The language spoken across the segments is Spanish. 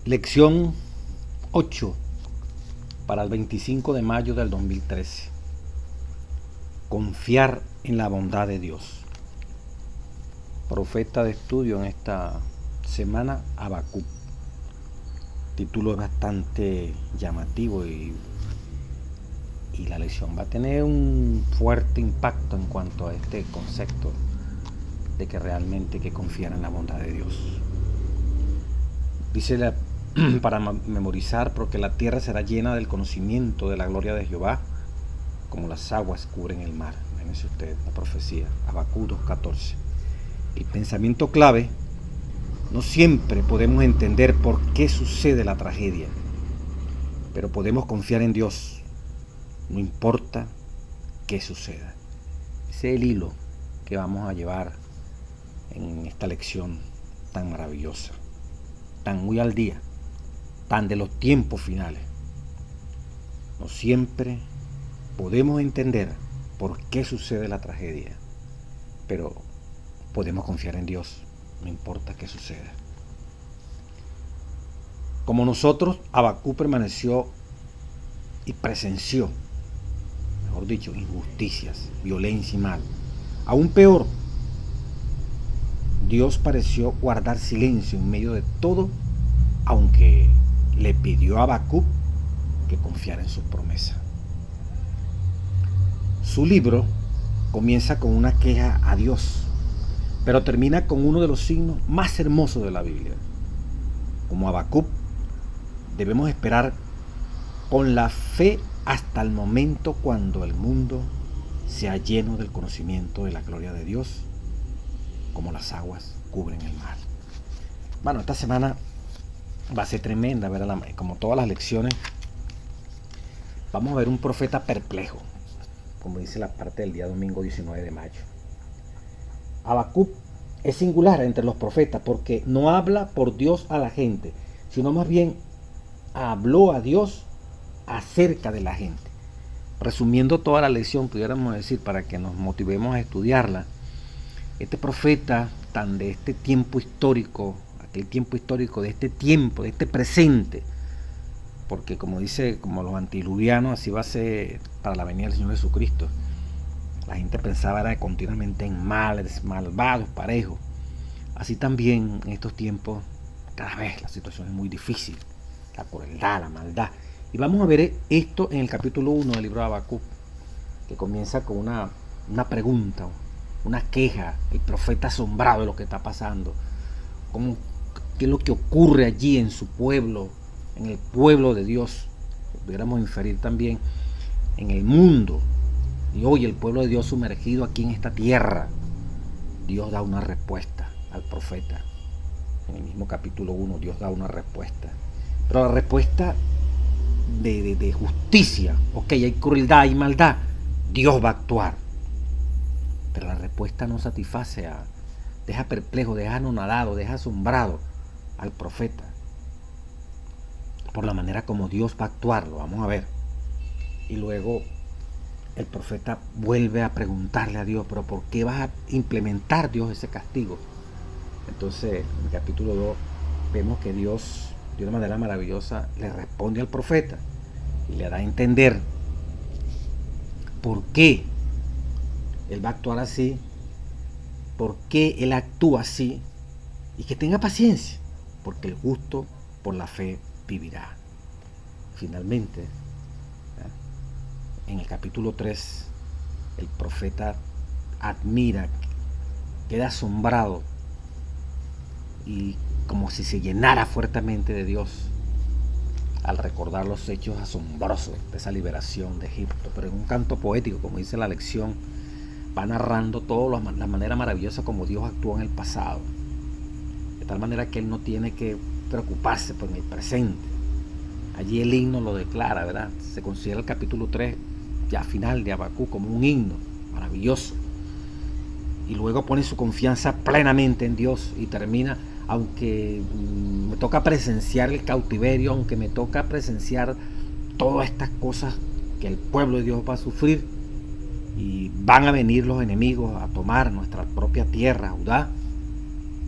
Lección 8 para el 25 de mayo del 2013. Confiar en la bondad de Dios. Profeta de estudio en esta semana, Habacuc. Título es bastante llamativo y la lección va a tener un fuerte impacto en cuanto a este concepto de que realmente hay que confiar en la bondad de Dios. Dice para memorizar, porque la tierra será llena del conocimiento de la gloria de Jehová, como las aguas cubren el mar. Imagínense usted la profecía, Habacuc 2:14. El pensamiento clave: no siempre podemos entender por qué sucede la tragedia, pero podemos confiar en Dios, no importa qué suceda. Ese es el hilo que vamos a llevar en esta lección tan maravillosa, tan muy al día, tan de los tiempos finales. No siempre podemos entender por qué sucede la tragedia, pero podemos confiar en Dios, no importa qué suceda. Como nosotros, Habacuc permaneció y presenció, mejor dicho, injusticias, violencia y mal. Aún peor, Dios pareció guardar silencio en medio de todo, aunque le pidió a Habacuc que confiara en sus promesas. Su libro comienza con una queja a Dios, pero termina con uno de los signos más hermosos de la Biblia. Como Habacuc, debemos esperar con la fe hasta el momento cuando el mundo sea lleno del conocimiento de la gloria de Dios, como las aguas cubren el mar. Bueno, esta semana va a ser tremenda, ¿verdad? Como todas las lecciones, vamos a ver un profeta perplejo, como dice la parte del día domingo 19 de mayo. Habacuc es singular entre los profetas porque no habla por Dios a la gente, sino más bien habló a Dios acerca de la gente. Resumiendo toda la lección, pudiéramos decir, para que nos motivemos a estudiarla, este profeta tan de este tiempo histórico, aquel tiempo histórico, de este tiempo, de este presente, porque como dice, como los antidiluvianos, así va a ser para la venida del Señor Jesucristo. La gente pensaba era continuamente en males, malvados, parejos. Así también en estos tiempos, cada vez la situación es muy difícil, la crueldad, la maldad. Y vamos a ver esto en el capítulo 1 del libro de Habacuc, que comienza con una pregunta, una queja, el profeta asombrado de lo que está pasando, qué es lo que ocurre allí en su pueblo, en el pueblo de Dios, pudiéramos inferir también en el mundo, y hoy el pueblo de Dios sumergido aquí en esta tierra. Dios da una respuesta al profeta, en el mismo capítulo 1 Dios da una respuesta, pero la respuesta de justicia. Ok, hay crueldad, hay maldad, Dios va a actuar, pero la respuesta no satisface, deja perplejo, deja anonadado, deja asombrado al profeta por la manera como Dios va a actuar. Lo vamos a ver. Y luego el profeta vuelve a preguntarle a Dios, pero ¿por qué vas a implementar, Dios, ese castigo? Entonces en el capítulo 2 vemos que Dios de una manera maravillosa le responde al profeta y le da a entender por qué él va a actuar así, por qué él actúa así, y que tenga paciencia, porque el justo por la fe vivirá. Finalmente, en el capítulo 3, el profeta admira, queda asombrado y como si se llenara fuertemente de Dios al recordar los hechos asombrosos de esa liberación de Egipto. Pero en un canto poético, como dice la lección, va narrando toda la manera maravillosa como Dios actuó en el pasado, de tal manera que él no tiene que preocuparse por el presente. Allí el himno lo declara, ¿verdad? Se considera el capítulo 3, ya final de Habacuc, como un himno maravilloso. Y luego pone su confianza plenamente en Dios y termina: aunque me toca presenciar el cautiverio, aunque me toca presenciar todas estas cosas que el pueblo de Dios va a sufrir, y van a venir los enemigos a tomar nuestra propia tierra, Judá,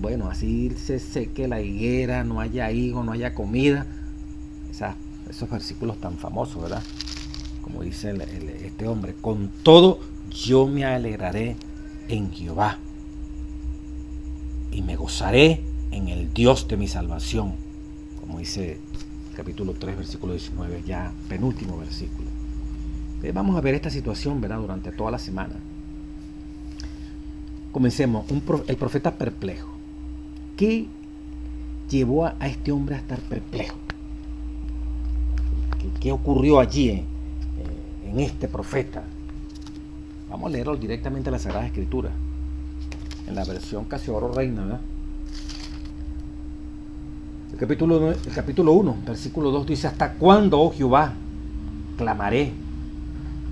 bueno, así se seque la higuera, no haya higo, no haya comida. Esos versículos tan famosos, ¿verdad? Como dice este hombre, con todo yo me alegraré en Jehová y me gozaré en el Dios de mi salvación, como dice capítulo 3, versículo 19, ya penúltimo versículo. Vamos a ver esta situación, ¿verdad?, durante toda la semana. Comencemos, el profeta perplejo. ¿Qué llevó a este hombre a estar perplejo? ¿Qué ocurrió allí en este profeta? Vamos a leerlo directamente en la Sagrada Escritura, en la versión Casiodoro Reina, ¿verdad? El capítulo 1, versículo 2 dice: ¿hasta cuándo, oh Jehová, clamaré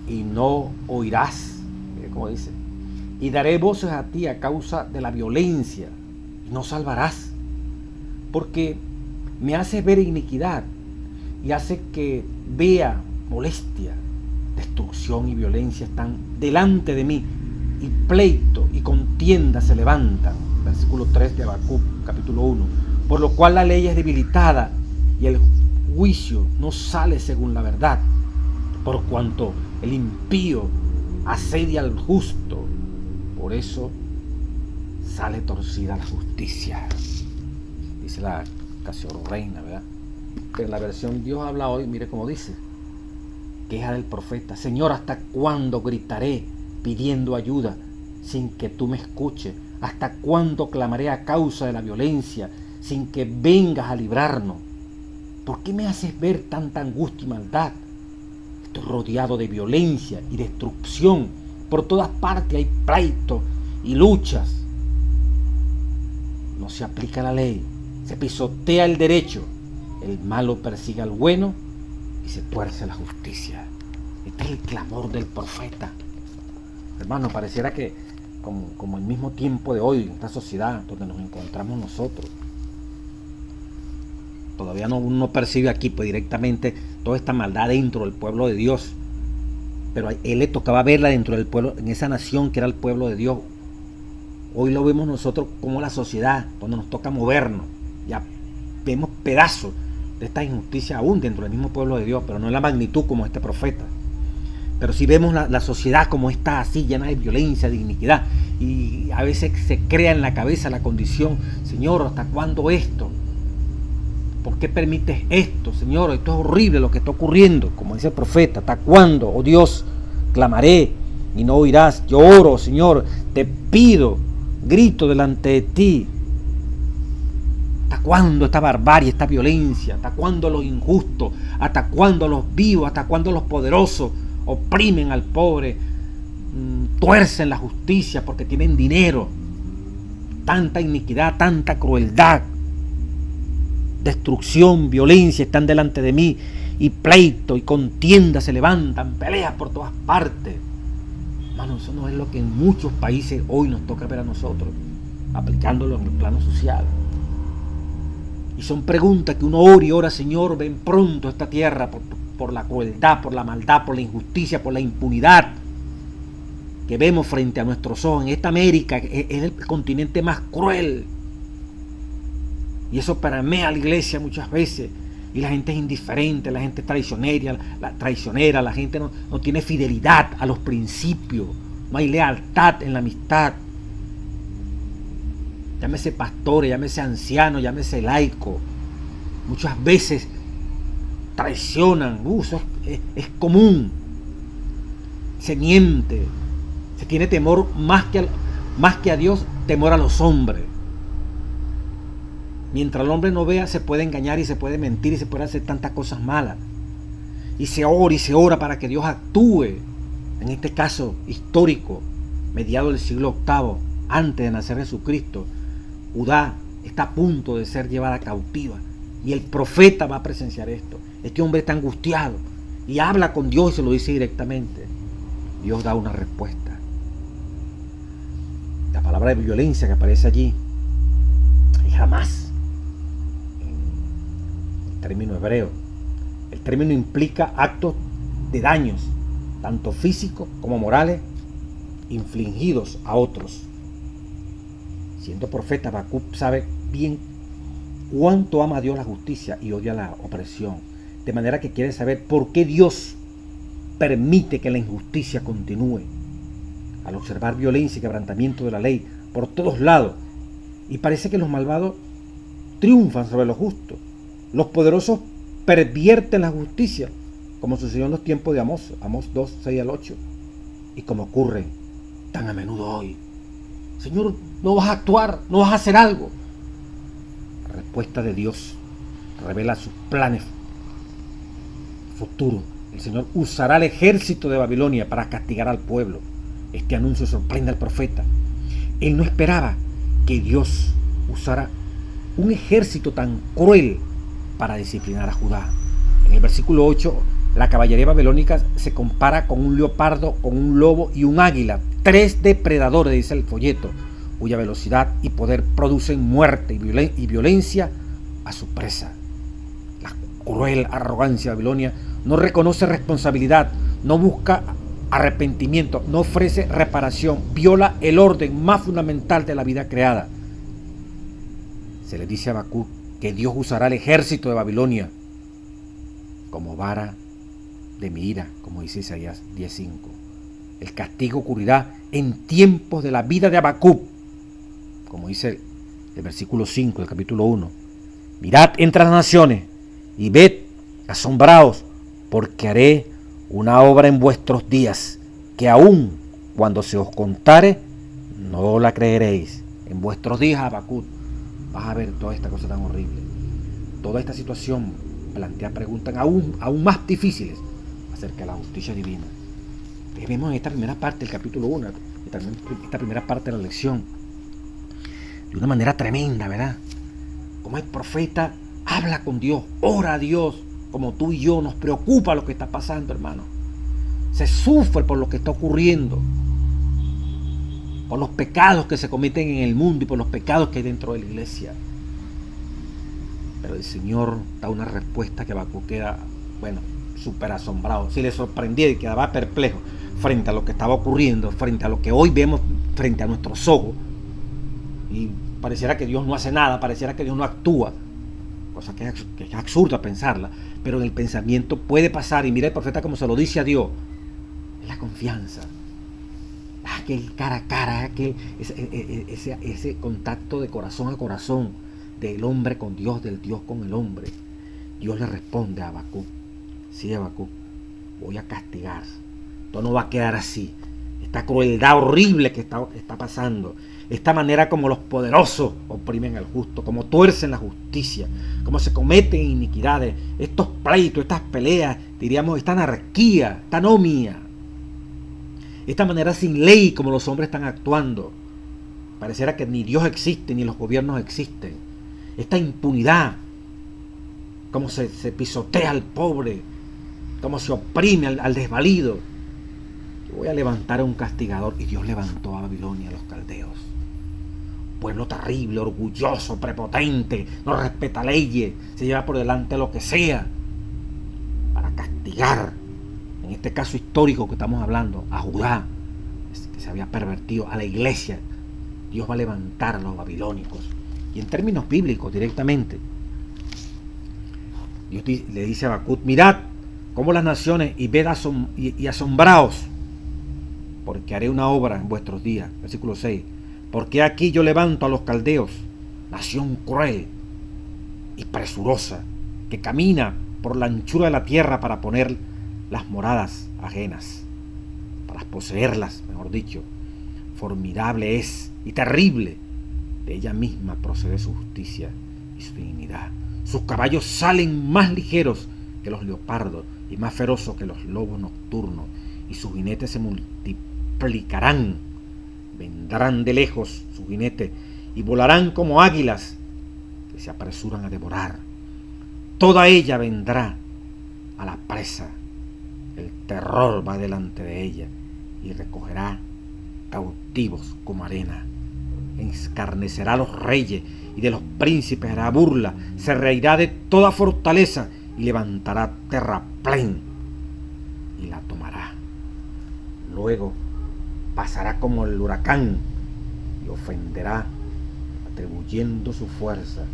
y no oirás? Mire cómo dice: y daré voces a ti a causa de la violencia y no salvarás, porque me haces ver iniquidad y hace que vea molestia. Destrucción y violencia están delante de mí, y pleito y contienda se levantan. Versículo 3 de Habacuc, capítulo 1. Por lo cual la ley es debilitada y el juicio no sale según la verdad, por cuanto el impío asedia al justo, por eso sale torcida la justicia. Dice la Casiodoro Reina, ¿verdad? Pero en la versión Dios habla hoy, mire cómo dice: queja del profeta: Señor, ¿hasta cuándo gritaré pidiendo ayuda sin que tú me escuches? ¿Hasta cuándo clamaré a causa de la violencia sin que vengas a librarnos? ¿Por qué me haces ver tanta angustia y maldad? Estoy rodeado de violencia y destrucción. Por todas partes hay pleitos y luchas. No se aplica la ley, se pisotea el derecho, el malo persigue al bueno y se tuerce la justicia. Este es el clamor del profeta. Hermano, pareciera que como el mismo tiempo de hoy, en esta sociedad donde nos encontramos nosotros, todavía no percibe aquí pues directamente toda esta maldad dentro del pueblo de Dios, pero a él le tocaba verla dentro del pueblo, en esa nación que era el pueblo de Dios. Hoy lo vemos nosotros como la sociedad, donde nos toca movernos, ya vemos pedazos de esta injusticia aún dentro del mismo pueblo de Dios, pero no en la magnitud como este profeta. Pero sí vemos la sociedad como está así, llena de violencia, de iniquidad, y a veces se crea en la cabeza la condición: Señor, ¿hasta cuándo esto? ¿Por qué permites esto, Señor? Esto es horrible lo que está ocurriendo. Como dice el profeta: ¿hasta cuándo, oh Dios, clamaré y no oirás? Yo oro, Señor, te pido, grito delante de ti. ¿Hasta cuándo esta barbarie, esta violencia? ¿Hasta cuándo los injustos? ¿Hasta cuándo los vivos? ¿Hasta cuándo los poderosos oprimen al pobre? Tuercen la justicia porque tienen dinero. Tanta iniquidad, tanta crueldad, destrucción, violencia están delante de mí, y pleito y contienda se levantan, peleas por todas partes. Hermano, eso no es lo que en muchos países hoy nos toca ver a nosotros, aplicándolo en el plano social. Y son preguntas que uno ora y ora: Señor, ven pronto a esta tierra por la crueldad, por la maldad, por la injusticia, por la impunidad que vemos frente a nuestros ojos. En esta América es el continente más cruel. Y eso permea a la iglesia muchas veces. Y la gente es indiferente, la gente es traicionera, la gente no tiene fidelidad a los principios. No hay lealtad en la amistad. Llámese pastor, llámese anciano, llámese laico. Muchas veces traicionan. Eso es común. Se miente. Se tiene temor más que a Dios, temor a los hombres. Mientras el hombre no vea, se puede engañar y se puede mentir y se puede hacer tantas cosas malas. Y se ora para que Dios actúe. En este caso histórico, mediado del siglo VIII, antes de nacer Jesucristo, Judá está a punto de ser llevada cautiva. Y el profeta va a presenciar esto. Este hombre está angustiado y habla con Dios y se lo dice directamente. Dios da una respuesta. La palabra de violencia que aparece allí es jamás. Término hebreo. El término implica actos de daños, tanto físicos como morales, infligidos a otros. Siendo profeta, Habacuc sabe bien cuánto ama a Dios la justicia y odia la opresión. De manera que quiere saber por qué Dios permite que la injusticia continúe. Al observar violencia y quebrantamiento de la ley por todos lados, y parece que los malvados triunfan sobre los justos, los poderosos pervierten la justicia, como sucedió en los tiempos de Amós 2, 6 al 8, y como ocurre tan a menudo hoy. Señor, ¿no vas a actuar? ¿No vas a hacer algo? La respuesta de Dios revela sus planes futuros. El Señor usará el ejército de Babilonia para castigar al pueblo. Este anuncio sorprende al profeta. Él no esperaba que Dios usara un ejército tan cruel para disciplinar a Judá. En el versículo 8, la caballería babilónica se compara con un leopardo, con un lobo y un águila, 3 depredadores, dice el folleto, cuya velocidad y poder producen muerte y violencia a su presa. La cruel arrogancia de Babilonia no reconoce responsabilidad, no busca arrepentimiento, no ofrece reparación, viola el orden más fundamental de la vida creada. Se le dice a Habacuc que Dios usará el ejército de Babilonia como vara de mi ira, como dice Isaías 10:5. El castigo ocurrirá en tiempos de la vida de Habacuc, como dice el versículo 5 del capítulo 1. Mirad entre las naciones y ved, asombraos, porque haré una obra en vuestros días, que aún cuando se os contare, no la creeréis. En vuestros días, Habacuc, vas a ver toda esta cosa tan horrible. Toda esta situación plantea preguntas aún más difíciles acerca de la justicia divina. Vemos en esta primera parte del capítulo 1, y también esta primera parte de la lección, de una manera tremenda, ¿verdad? Como el profeta habla con Dios, ora a Dios, como tú y yo, nos preocupa lo que está pasando, hermano. Se sufre por lo que está ocurriendo, por los pecados que se cometen en el mundo y por los pecados que hay dentro de la iglesia. Pero el Señor da una respuesta que Habacuc queda, súper asombrado. Si le sorprendía y quedaba perplejo frente a lo que estaba ocurriendo, frente a lo que hoy vemos frente a nuestros ojos, y pareciera que Dios no hace nada, pareciera que Dios no actúa, cosa que es absurda pensarla, pero en el pensamiento puede pasar. Y mira el profeta como se lo dice a Dios, es la confianza, aquel cara a cara, ese contacto de corazón a corazón del hombre con Dios, del Dios con el hombre. Dios le responde a Habacuc: sí, Habacuc, voy a castigar, esto no va a quedar así. Esta crueldad horrible que está pasando, esta manera como los poderosos oprimen al justo, como tuercen la justicia, como se cometen iniquidades, estos pleitos, estas peleas, diríamos, esta anarquía, esta anomia, esta manera sin ley como los hombres están actuando. Pareciera que ni Dios existe ni los gobiernos existen. Esta impunidad, cómo se pisotea al pobre, cómo se oprime al desvalido. Yo voy a levantar a un castigador. Y Dios levantó a Babilonia, a los caldeos. Pueblo terrible, orgulloso, prepotente, no respeta leyes, se lleva por delante lo que sea, para castigar, en este caso histórico que estamos hablando, a Judá, que se había pervertido, a la iglesia. Dios va a levantar a los babilónicos. Y en términos bíblicos directamente, Dios le dice a Habacuc: mirad cómo las naciones y ved y asombraos, porque haré una obra en vuestros días. Versículo 6. Porque aquí yo levanto a los caldeos, nación cruel y presurosa, que camina por la anchura de la tierra para poner las moradas ajenas, para poseerlas, mejor dicho. Formidable es y terrible, de ella misma procede su justicia y su dignidad. Sus caballos salen más ligeros que los leopardos y más feroces que los lobos nocturnos, y sus jinetes se multiplicarán. Vendrán de lejos sus jinetes y volarán como águilas que se apresuran a devorar. Toda ella vendrá a la presa. El terror va delante de ella y recogerá cautivos como arena. Escarnecerá a los reyes y de los príncipes hará burla. Se reirá de toda fortaleza y levantará terraplén y la tomará. Luego pasará como el huracán y ofenderá atribuyendo su fuerza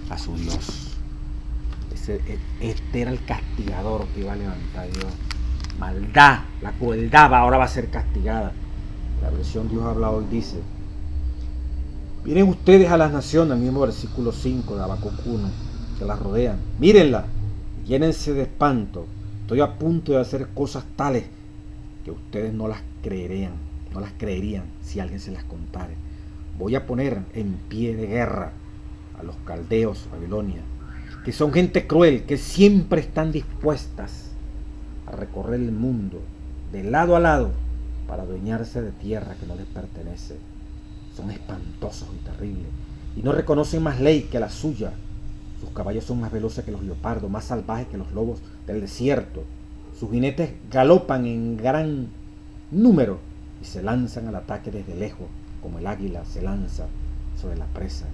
a su Dios. Este era el castigador que iba a levantar Dios. Maldad, la crueldad ahora va a ser castigada. La versión Dios habla hoy dice: miren ustedes a las naciones, el mismo versículo 5 de Habacuc 1, que las rodean. Mírenla, llénense de espanto. Estoy a punto de hacer cosas tales que ustedes no las creerían si alguien se las contare. Voy a poner en pie de guerra a los caldeos, Babilonia, que son gente cruel, que siempre están dispuestas a recorrer el mundo de lado a lado para adueñarse de tierra que no les pertenece. Son espantosos y terribles, y no reconocen más ley que la suya. Sus caballos son más veloces que los leopardos, más salvajes que los lobos del desierto. Sus jinetes galopan en gran número y se lanzan al ataque desde lejos, como el águila se lanza sobre la presa.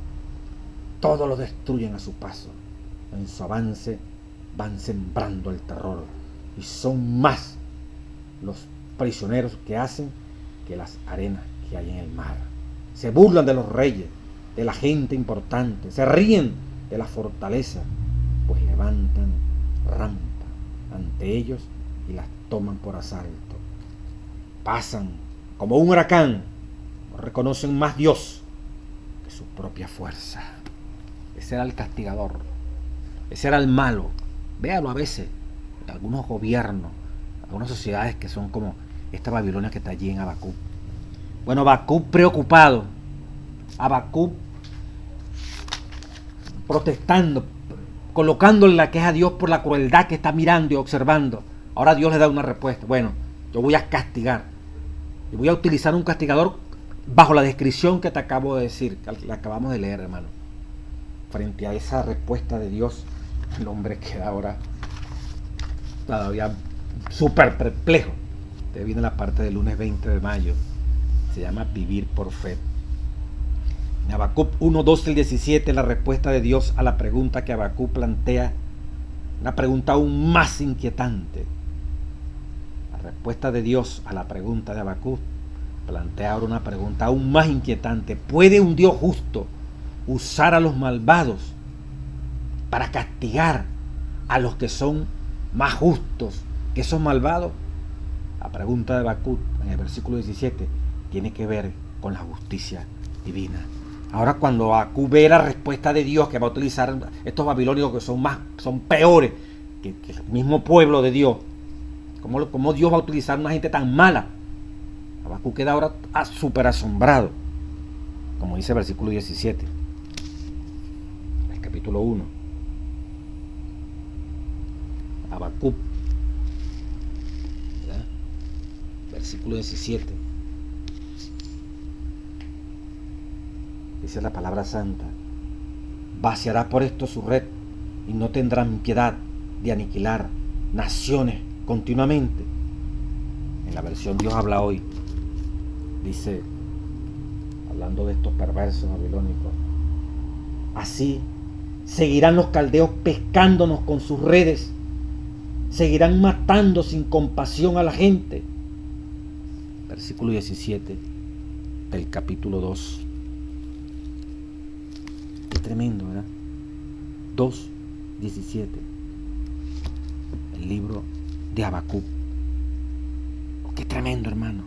Todo lo destruyen a su paso. En su avance van sembrando el terror, y son más los prisioneros que hacen que las arenas que hay en el mar. Se burlan de los reyes, de la gente importante, se ríen de la fortaleza, pues levantan rampa ante ellos y las toman por asalto. Pasan como un huracán, no reconocen más Dios que su propia fuerza. Ese era el castigador, ese era el malo. Véalo a veces en algunos gobiernos, algunas sociedades que son como esta Babilonia que está allí en Habacuc. Bueno, Habacuc preocupado, Habacuc protestando, colocándole la queja a Dios por la crueldad que está mirando y observando. Ahora Dios le da una respuesta. Bueno, yo voy a castigar. Y voy a utilizar un castigador bajo la descripción que te acabo de decir, que acabamos de leer, hermano. Frente a esa respuesta de Dios, el hombre queda ahora todavía súper perplejo. Te viene la parte del lunes 20 de mayo. Se llama Vivir por Fe. En Habacuc 1, 12 y 17, la respuesta de Dios a la pregunta que Habacuc plantea, una pregunta aún más inquietante. La respuesta de Dios a la pregunta de Habacuc plantea ahora una pregunta aún más inquietante. ¿Puede un Dios justo usar a los malvados para castigar a los que son más justos que esos malvados? La pregunta de Habacuc en el versículo 17 tiene que ver con la justicia divina. Ahora, cuando Habacuc ve la respuesta de Dios, que va a utilizar estos babilónicos que son peores que el mismo pueblo de Dios, ¿cómo Dios va a utilizar una gente tan mala? Habacuc queda ahora súper asombrado, como dice el versículo 17, el capítulo 1. Habacuc, ¿verdad? Versículo 17. Dice la palabra santa: vaciará por esto su red y no tendrán piedad de aniquilar naciones continuamente. En la versión Dios habla hoy, dice, hablando de estos perversos babilónicos: así seguirán los caldeos pescándonos con sus redes, seguirán matando sin compasión a la gente. Versículo 17 del capítulo 2. Qué tremendo, ¿verdad? 2:17. El libro de Habacuc. Qué tremendo, hermano.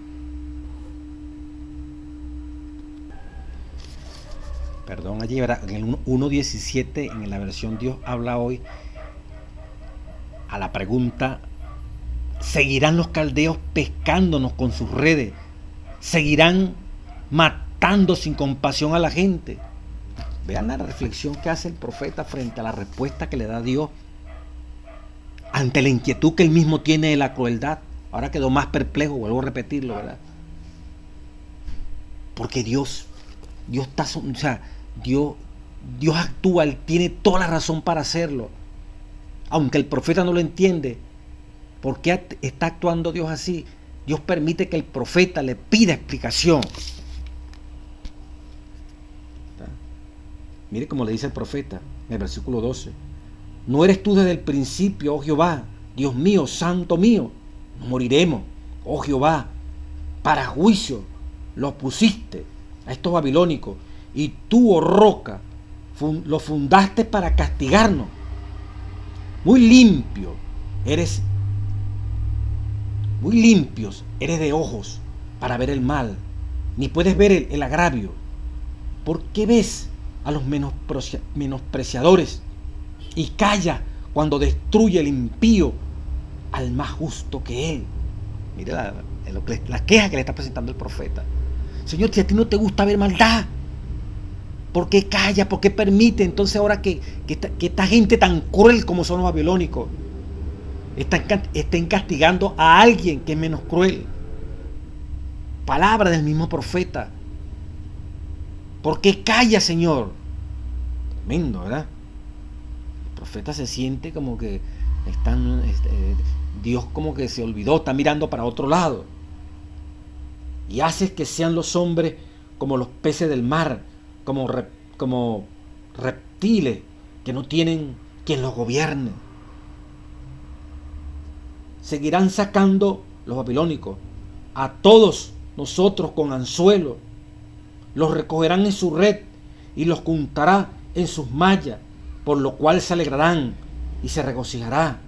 Perdón, allí verá, en el 1:17, en la versión Dios habla hoy, a la pregunta: ¿seguirán los caldeos pescándonos con sus redes? ¿Seguirán matando sin compasión a la gente? Vean la reflexión que hace el profeta frente a la respuesta que le da Dios ante la inquietud que él mismo tiene de la crueldad. Ahora quedó más perplejo, vuelvo a repetirlo, ¿verdad? Porque Dios está, o sea, Dios actúa, él tiene toda la razón para hacerlo. Aunque el profeta no lo entiende, ¿por qué está actuando Dios así? Dios permite que el profeta le pida explicación. Mire cómo le dice el profeta en el versículo 12: ¿no eres tú desde el principio, oh Jehová, Dios mío, santo mío? No moriremos, oh Jehová. Para juicio los pusiste a estos babilónicos, y tú, oh roca, lo fundaste para castigarnos. Muy limpio eres, muy limpios eres de ojos para ver el mal, ni puedes ver el agravio. ¿Por qué ves a los menospreciadores y calla cuando destruye el impío al más justo que él? Mira la queja que le está presentando el profeta. Señor, si a ti no te gusta ver maldad, ¿por qué calla? ¿Por qué permite entonces ahora que esta gente tan cruel como son los babilónicos estén castigando a alguien que es menos cruel? Palabra del mismo profeta. ¿Por qué calla, Señor? Tremendo, ¿verdad? El profeta se siente como que Dios como que se olvidó, está mirando para otro lado. Y haces que sean los hombres como los peces del mar, como reptiles que no tienen quien los gobierne. Seguirán sacando los babilónicos a todos nosotros con anzuelo. Los recogerán en su red y los juntará en sus mallas, por lo cual se alegrarán y se regocijará.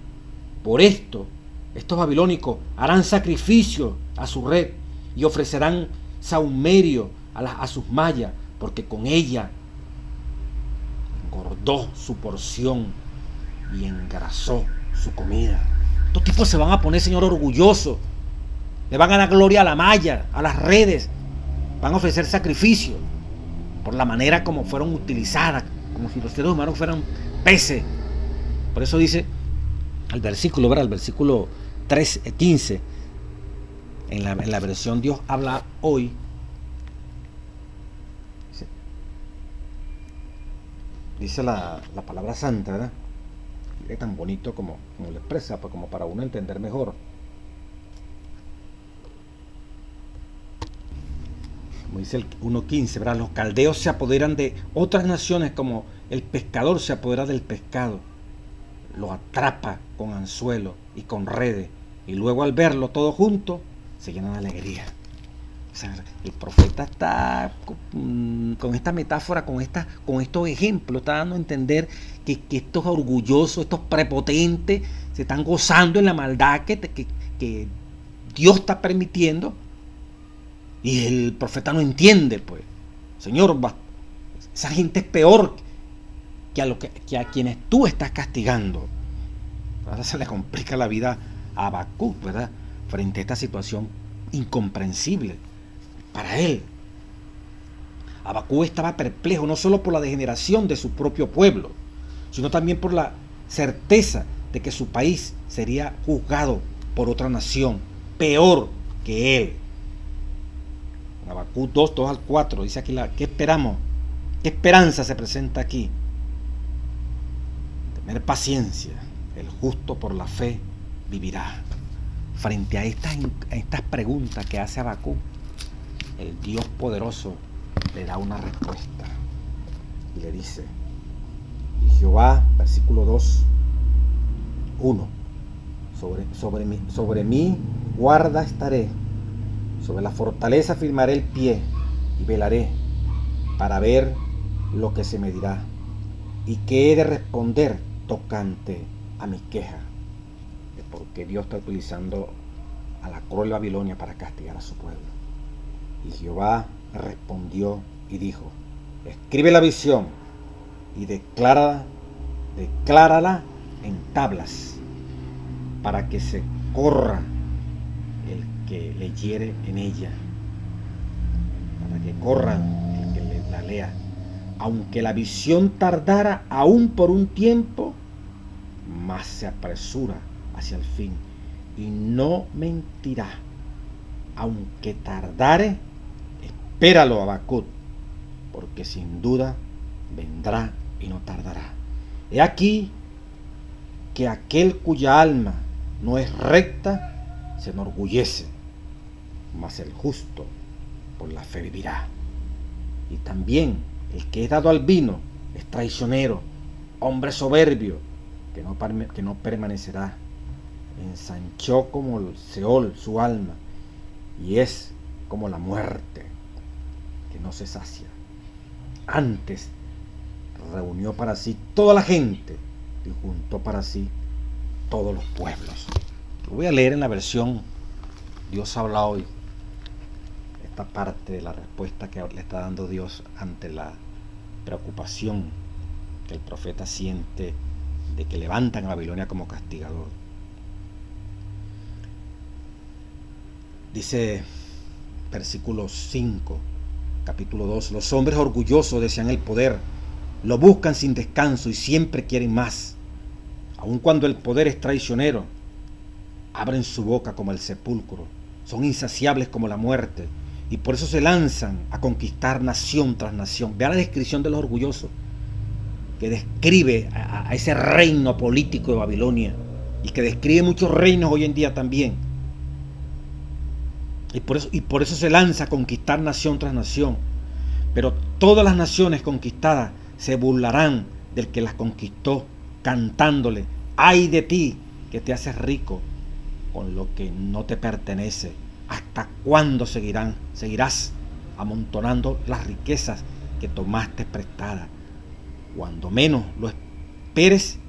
Por esto, estos babilónicos harán sacrificio a su red y ofrecerán sahumerio a sus mallas, porque con ella engordó su porción y engrasó su comida. Estos tipos se van a poner, Señor, orgullosos. Le van a dar gloria a la malla, a las redes. Van a ofrecer sacrificio por la manera como fueron utilizadas, como si los seres humanos fueran peces. Por eso dice el versículo, ¿verdad? El versículo 3:15. En la versión Dios habla hoy. Dice la palabra santa, ¿verdad? Es tan bonito como lo expresa, pues como para uno entender mejor. Como dice el 1:15, ¿verdad? Los caldeos se apoderan de otras naciones como el pescador se apodera del pescado. Lo atrapa con anzuelo y con redes. Y luego al verlo todo junto, se llena de alegría. O sea, el profeta está con esta metáfora, con estos ejemplos, está dando a entender que estos orgullosos, estos prepotentes, se están gozando en la maldad que Dios está permitiendo. Y el profeta no entiende, pues. Señor, esa gente es peor que a quienes tú estás castigando. Ahora se le complica la vida a Habacuc, ¿verdad? Frente a esta situación incomprensible para él. Habacuc estaba perplejo no solo por la degeneración de su propio pueblo, sino también por la certeza de que su país sería juzgado por otra nación peor que él. Habacuc 2:2-4 dice aquí, ¿qué esperamos? ¿Qué esperanza se presenta aquí? Tener paciencia, el justo por la fe vivirá. Frente a estas preguntas que hace Habacuc, el Dios poderoso le da una respuesta y le dice, y Jehová, versículo 2:1, sobre mí guarda estaré, sobre la fortaleza firmaré el pie y velaré para ver lo que se me dirá y qué he de responder tocante a mi queja. Porque Dios está utilizando a la cruel Babilonia para castigar a su pueblo. Y Jehová respondió y dijo, escribe la visión y declárala en tablas para que se corra el que leyere en ella, para que corra el que la lea. Aunque la visión tardara aún por un tiempo, más se apresura hacia el fin y no mentirá. Aunque tardare, espéralo, Habacuc, porque sin duda vendrá y no tardará. He aquí que aquel cuya alma no es recta se enorgullece, mas el justo por la fe vivirá. Y también el que es dado al vino es traicionero, hombre soberbio, que no permanecerá. Ensanchó como el Seol su alma, y es como la muerte, que no se sacia. Antes reunió para sí toda la gente y juntó para sí todos los pueblos. Lo voy a leer en la versión Dios habla hoy. Esta parte de la respuesta que le está dando Dios ante la preocupación que el profeta siente de que levantan a Babilonia como castigador. Dice versículo 5, capítulo 2: los hombres orgullosos desean el poder, lo buscan sin descanso y siempre quieren más. Aun cuando el poder es traicionero, abren su boca como el sepulcro, son insaciables como la muerte, y por eso se lanzan a conquistar nación tras nación. Vea la descripción de los orgullosos, que describe a ese reino político de Babilonia, y que describe muchos reinos hoy en día también. Y por eso se lanza a conquistar nación tras nación. Pero todas las naciones conquistadas se burlarán del que las conquistó, cantándole: ay de ti, que te haces rico con lo que no te pertenece. ¿Hasta cuándo seguirás amontonando las riquezas que tomaste prestadas? Cuando menos lo esperes,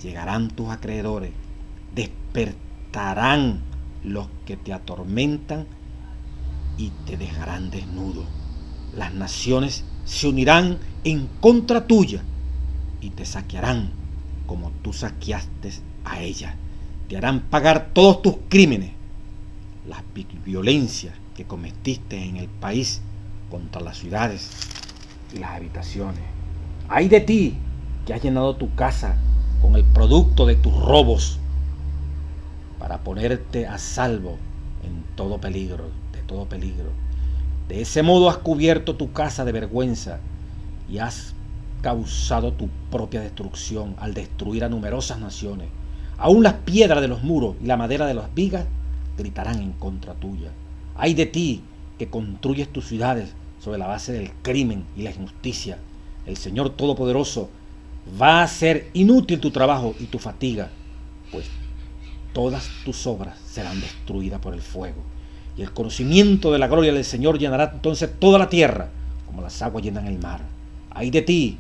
llegarán tus acreedores, despertarán los que te atormentan y te dejarán desnudo. Las naciones se unirán en contra tuya y te saquearán como tú saqueaste a ellas. Te harán pagar todos tus crímenes, las violencias que cometiste en el país contra las ciudades y las habitaciones. Ay de ti, que has llenado tu casa con el producto de tus robos para ponerte a salvo en todo peligro, de todo peligro. De ese modo has cubierto tu casa de vergüenza y has causado tu propia destrucción al destruir a numerosas naciones. Aún las piedras de los muros y la madera de las vigas gritarán en contra tuya. Ay de ti, que construyes tus ciudades sobre la base del crimen y la injusticia. El Señor Todopoderoso va a hacer inútil tu trabajo y tu fatiga, pues todas tus obras serán destruidas por el fuego. Y el conocimiento de la gloria del Señor llenará entonces toda la tierra, como las aguas llenan el mar. Ay de ti,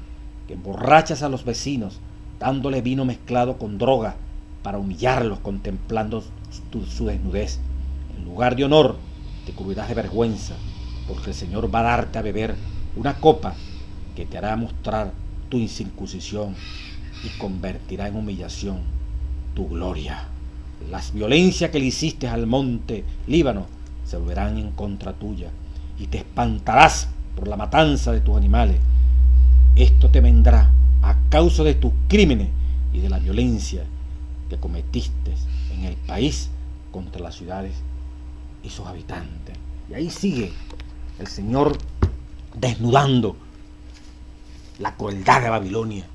que emborrachas a los vecinos, dándole vino mezclado con droga, para humillarlos contemplando su desnudez. En lugar de honor, te cubrirás de vergüenza, porque el Señor va a darte a beber una copa que te hará mostrar tu incircuncisión y convertirá en humillación tu gloria. Las violencias que le hiciste al monte Líbano se volverán en contra tuya, y te espantarás por la matanza de tus animales. Esto te vendrá a causa de tus crímenes y de la violencia que cometiste en el país contra las ciudades y sus habitantes. Y ahí sigue el Señor desnudando la crueldad de Babilonia.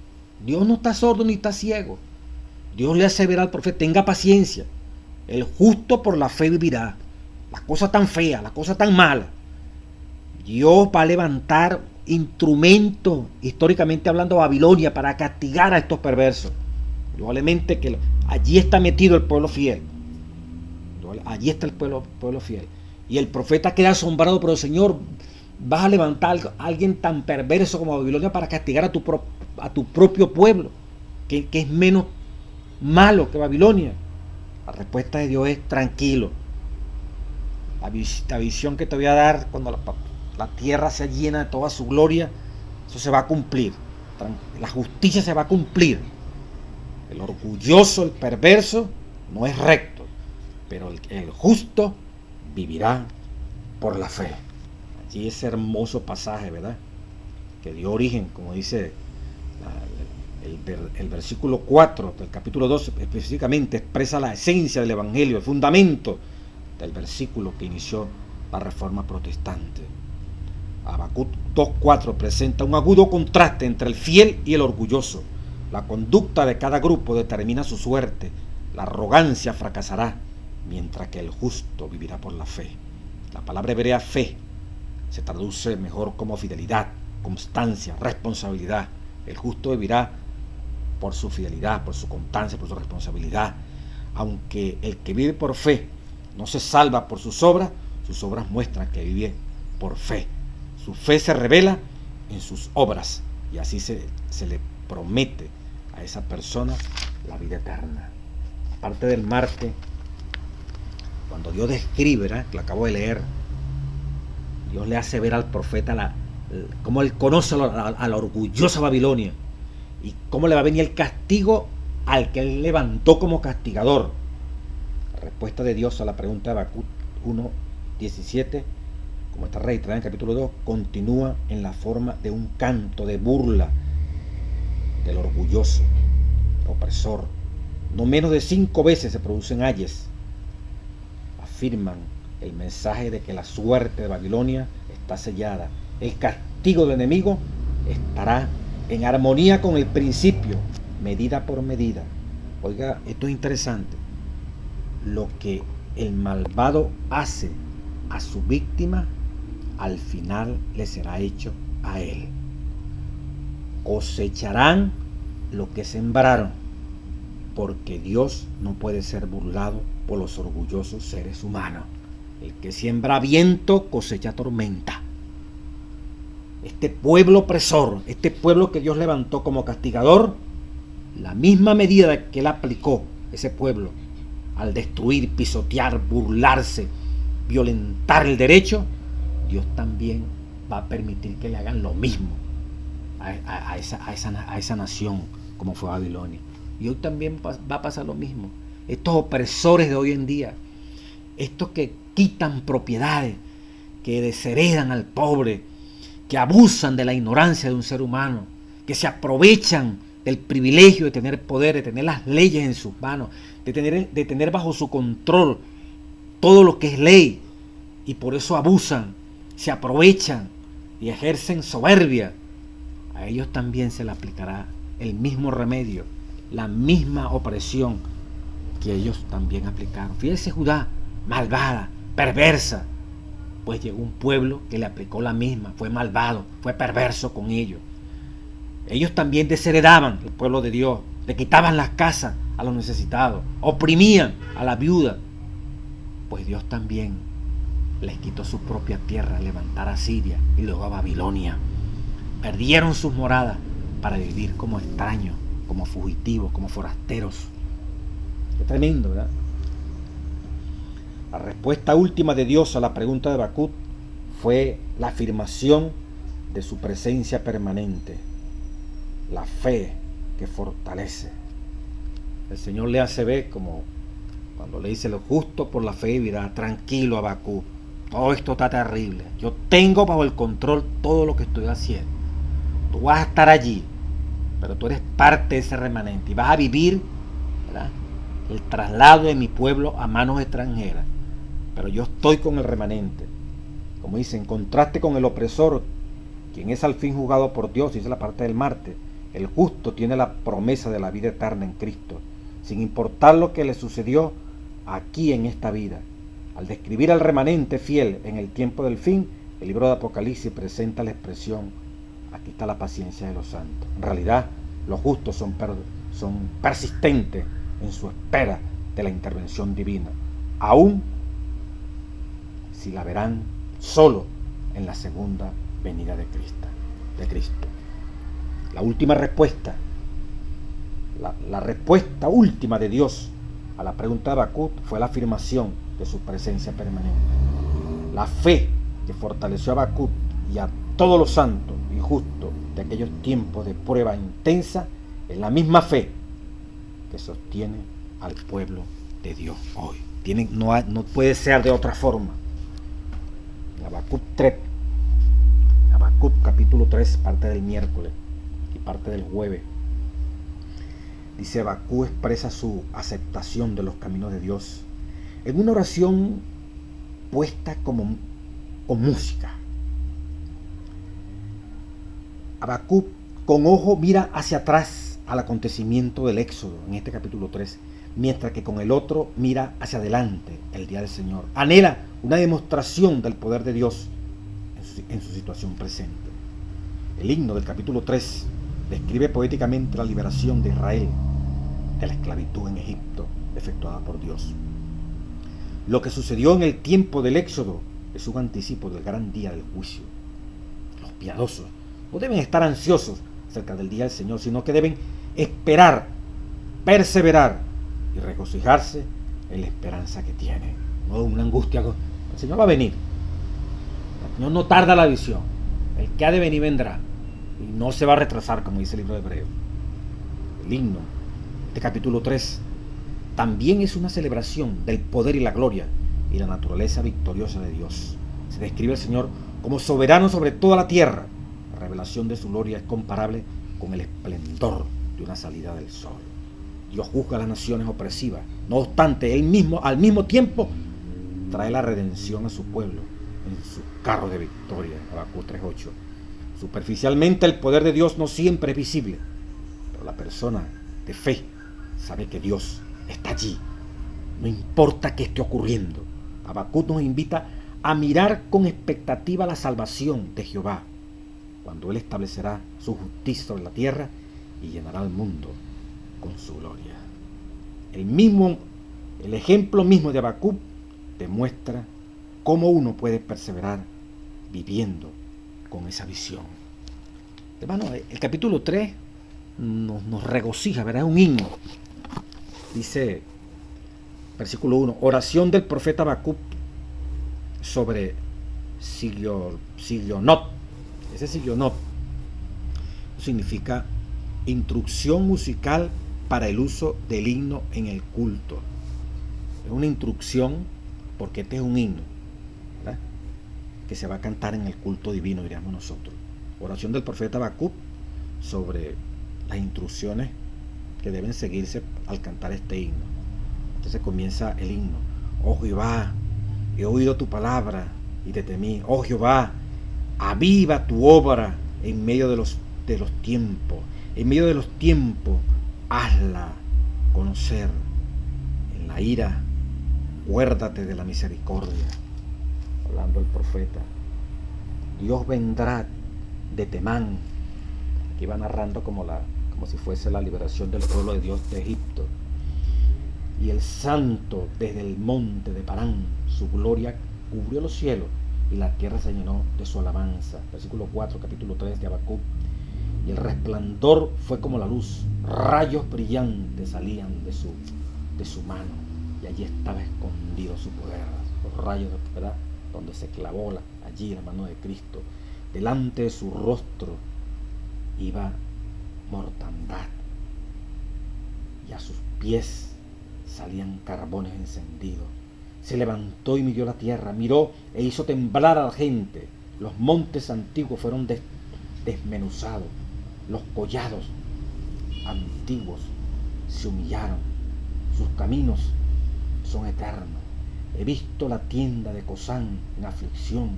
Dios no está sordo ni está ciego. Dios le asevera al profeta: tenga paciencia, el justo por la fe vivirá. Las cosas tan feas, las cosas tan malas, Dios va a levantar instrumentos, históricamente hablando, a Babilonia para castigar a estos perversos. Probablemente que allí está metido el pueblo fiel. Allí está el pueblo fiel. Y el profeta queda asombrado: pero Señor, vas a levantar a alguien tan perverso como Babilonia para castigar a tu propio pueblo, que es menos malo que Babilonia. La respuesta de Dios es: tranquilo. La visión que te voy a dar cuando la tierra se llena de toda su gloria, eso se va a cumplir. La justicia se va a cumplir. El orgulloso, el perverso, no es recto, pero el justo vivirá por la fe. Allí ese hermoso pasaje, ¿verdad?, que dio origen, como dice el versículo 4 del capítulo 2, específicamente expresa la esencia del evangelio, el fundamento del versículo que inició la reforma protestante. Habacuc 2:4 presenta un agudo contraste entre el fiel y el orgulloso. La conducta de cada grupo determina su suerte. La arrogancia fracasará, mientras que el justo vivirá por la fe. La palabra hebrea fe se traduce mejor como fidelidad, constancia, responsabilidad. El justo vivirá por su fidelidad, por su constancia, por su responsabilidad. Aunque el que vive por fe no se salva por sus obras muestran que vive por fe. Su fe se revela en sus obras, y así se le promete a esa persona la vida eterna. Aparte del Marte, cuando Dios describe, ¿verdad?, que lo acabo de leer, Dios le hace ver al profeta cómo él conoce a la orgullosa Babilonia y cómo le va a venir el castigo al que él levantó como castigador. La respuesta de Dios a la pregunta de Habacuc 1:17, como está registrada en el capítulo 2, continúa en la forma de un canto de burla del orgulloso, opresor. No menos de 5 veces se producen ayes. Afirman el mensaje de que la suerte de Babilonia está sellada. El castigo del enemigo estará en armonía con el principio, medida por medida. Oiga, esto es interesante. Lo que el malvado hace a su víctima, al final le será hecho a él. Cosecharán lo que sembraron, porque Dios no puede ser burlado por los orgullosos seres humanos. El que siembra viento cosecha tormenta. Este pueblo opresor, este pueblo que Dios levantó como castigador, la misma medida que él aplicó ese pueblo al destruir, pisotear, burlarse, violentar el derecho, Dios también va a permitir que le hagan lo mismo a esa nación como fue Babilonia. Y hoy también va a pasar lo mismo. Estos opresores de hoy en día, estos que quitan propiedades, que desheredan al pobre, que abusan de la ignorancia de un ser humano, que se aprovechan del privilegio de tener poder, de tener las leyes en sus manos, de tener bajo su control todo lo que es ley, y por eso abusan, se aprovechan y ejercen soberbia. A ellos también se les aplicará el mismo remedio, la misma opresión que ellos también aplicaron. Fíjese, Judá, malvada, perversa, pues llegó un pueblo que le aplicó la misma, fue malvado, fue perverso con ellos. Ellos también desheredaban el pueblo de Dios, le quitaban las casas a los necesitados, oprimían a la viuda, pues Dios también les quitó su propia tierra al levantar a Siria y luego a Babilonia. Perdieron sus moradas para vivir como extraños, como fugitivos, como forasteros. Qué tremendo, ¿verdad? La respuesta última de Dios a la pregunta de Habacuc fue la afirmación de su presencia permanente, la fe que fortalece. El Señor le hace ver, como cuando le dice: lo justo por la fe vivirá. Tranquilo, Habacuc, todo esto está terrible, yo tengo bajo el control todo lo que estoy haciendo. Tú vas a estar allí, pero tú eres parte de ese remanente y vas a vivir, ¿verdad?, el traslado de mi pueblo a manos extranjeras, pero yo estoy con el remanente. Como dice, en contraste con el opresor, quien es al fin juzgado por Dios, dice la parte del Marte, el justo tiene la promesa de la vida eterna en Cristo, sin importar lo que le sucedió aquí en esta vida. Al describir al remanente fiel en el tiempo del fin, el libro de Apocalipsis presenta la expresión: aquí está la paciencia de los santos. En realidad, los justos son persistentes en su espera de la intervención divina, aún si la verán solo en la segunda venida de Cristo. La última respuesta, la respuesta última de Dios a la pregunta de Habacuc fue la afirmación de su presencia permanente. La fe que fortaleció a Habacuc y a todos los santos y justos de aquellos tiempos de prueba intensa es la misma fe que sostiene al pueblo de Dios hoy. No puede ser de otra forma. Habacuc capítulo 3, parte del miércoles y parte del jueves, dice: Habacuc expresa su aceptación de los caminos de Dios en una oración puesta con música. Habacuc con ojo mira hacia atrás al acontecimiento del Éxodo en este capítulo 3, mientras que con el otro mira hacia adelante el día del Señor. Anhela una demostración del poder de Dios en su situación presente. El himno del capítulo 3 describe poéticamente la liberación de Israel de la esclavitud en Egipto efectuada por Dios. Lo que sucedió en el tiempo del Éxodo es un anticipo del gran día del juicio. Los piadosos No deben estar ansiosos acerca del día del Señor, sino que deben esperar, perseverar y regocijarse en la esperanza que tienen. No una angustia. El Señor va a venir. El Señor no tarda la visión. El que ha de venir vendrá. Y no se va a retrasar, como dice el libro de Hebreos. El himno, este capítulo 3, también es una celebración del poder y la gloria y la naturaleza victoriosa de Dios. Se describe al Señor como soberano sobre toda la tierra. La revelación de su gloria es comparable con el esplendor de una salida del sol. Dios juzga a las naciones opresivas. No obstante, Él mismo, al mismo tiempo, trae la redención a su pueblo en su carro de victoria. Habacuc 3:8. Superficialmente, el poder de Dios no siempre es visible, pero la persona de fe sabe que Dios está allí. No importa qué esté ocurriendo. Habacuc nos invita a mirar con expectativa la salvación de Jehová, cuando Él establecerá su justicia sobre la tierra y llenará el mundo con su gloria. El ejemplo mismo de Habacuc demuestra cómo uno puede perseverar viviendo con esa visión. Hermano, el capítulo 3 nos regocija, ¿verdad? Es un himno. Dice, versículo 1, oración del profeta Habacuc sobre Sigionot. Ese Sigionot significa instrucción musical para el uso del himno en el culto. Es una instrucción porque este es un himno, ¿verdad?, que se va a cantar en el culto divino, diríamos nosotros. Oración del profeta Habacuc sobre las instrucciones que deben seguirse al cantar este himno. Entonces comienza el himno. Oh Jehová, he oído tu palabra y te temí. Oh Jehová, aviva tu obra en medio de los tiempos. En medio de los tiempos, hazla conocer. En la ira, acuérdate de la misericordia. Hablando el profeta. Dios vendrá de Temán. Aquí va narrando como si fuese la liberación del pueblo de Dios de Egipto. Y el santo desde el monte de Parán, su gloria cubrió los cielos y la tierra se llenó de su alabanza. Versículo 4, capítulo 3 de Habacuc. Y el resplandor fue como la luz, rayos brillantes salían de su mano, y allí estaba escondido su poder. Los rayos, ¿verdad?, donde se clavó allí la mano de Cristo. Delante de su rostro iba mortandad, y a sus pies salían carbones encendidos. Se levantó y midió la tierra, miró e hizo temblar a la gente. Los montes antiguos fueron desmenuzados, los collados antiguos se humillaron, sus caminos son eternos. He visto la tienda de Cosán en aflicción.